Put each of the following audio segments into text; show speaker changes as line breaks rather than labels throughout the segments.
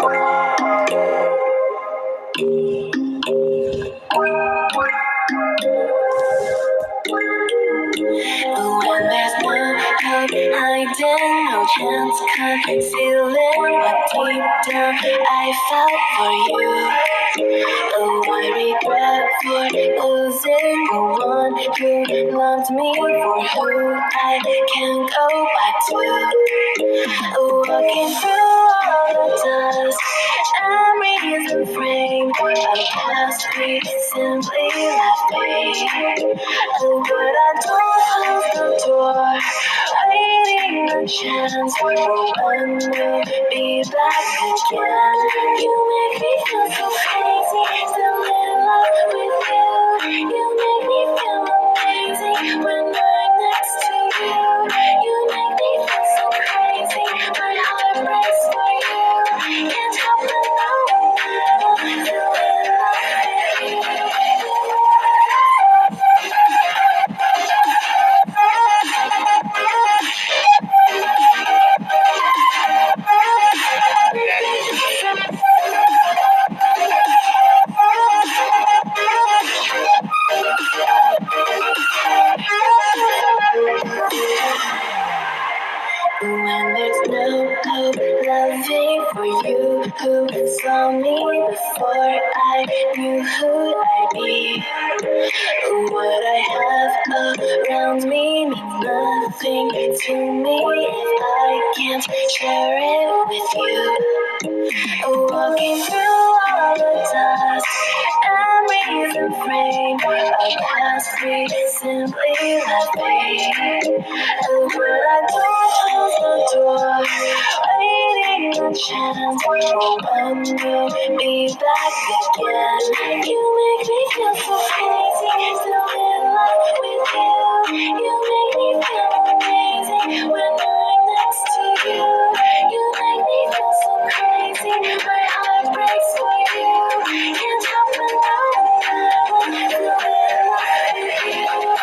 When there's no hope hiding, no chance concealing what deep down I felt for you. Oh, I regret for losing the one who loved me, for who I can't go back to. Walking through all the dust, memories and frame of past we simply left be. Oh, but I don't close the door, waiting a chance for when we'll be back again. You make me feel so crazy, still in love with you. You make me feel amazing when I'm next to you. You make me feel so crazy, my heart breaks for you. Can't help but know I'm still in love with you. When there's no hope, loving for you who saw me before I knew who I'd be. What I have around me means nothing to me if I can't share it with you. Walking through all the dust, memories and frame of past we simply left be. But I don't close the door, waiting a chance for when we'll be back again. You make me feel so crazy, still in love with you. You make me feel amazing when I'm next to you. You make me feel so crazy, my heart breaks for you. Can't help but know I'm still in love with you.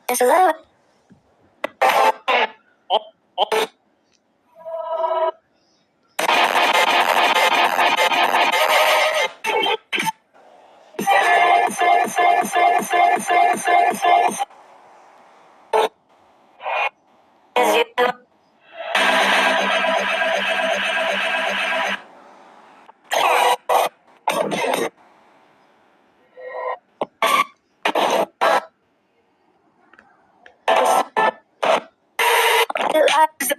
It's a love. It's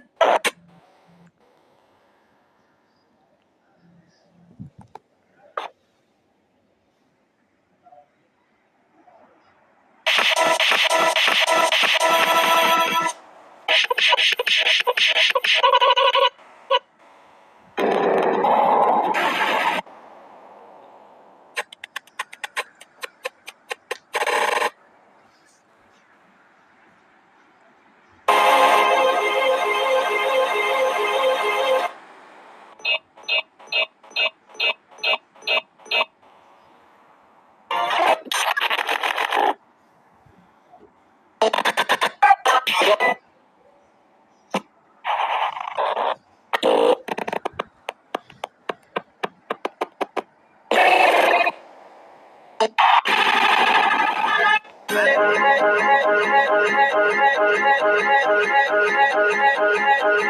Thank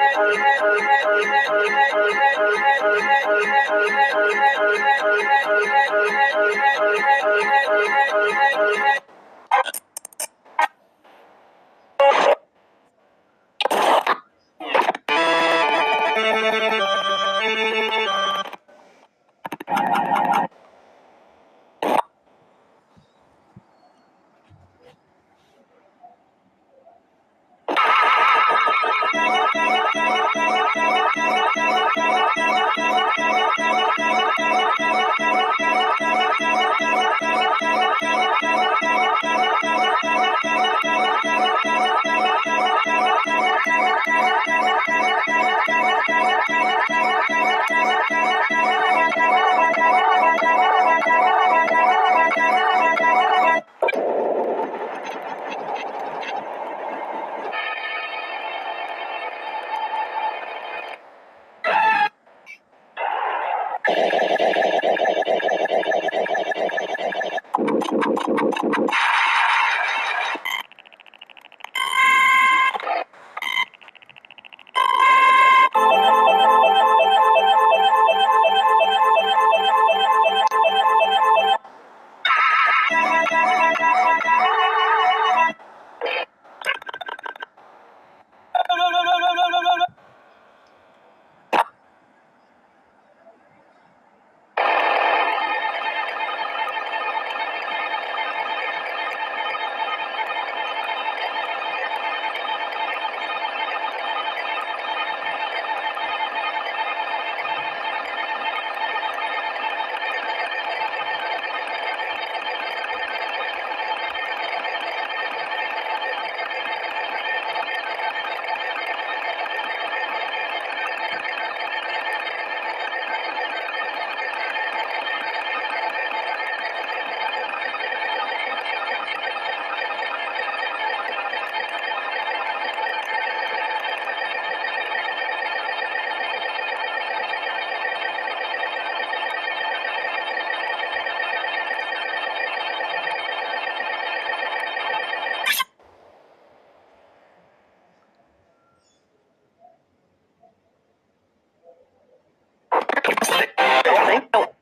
you.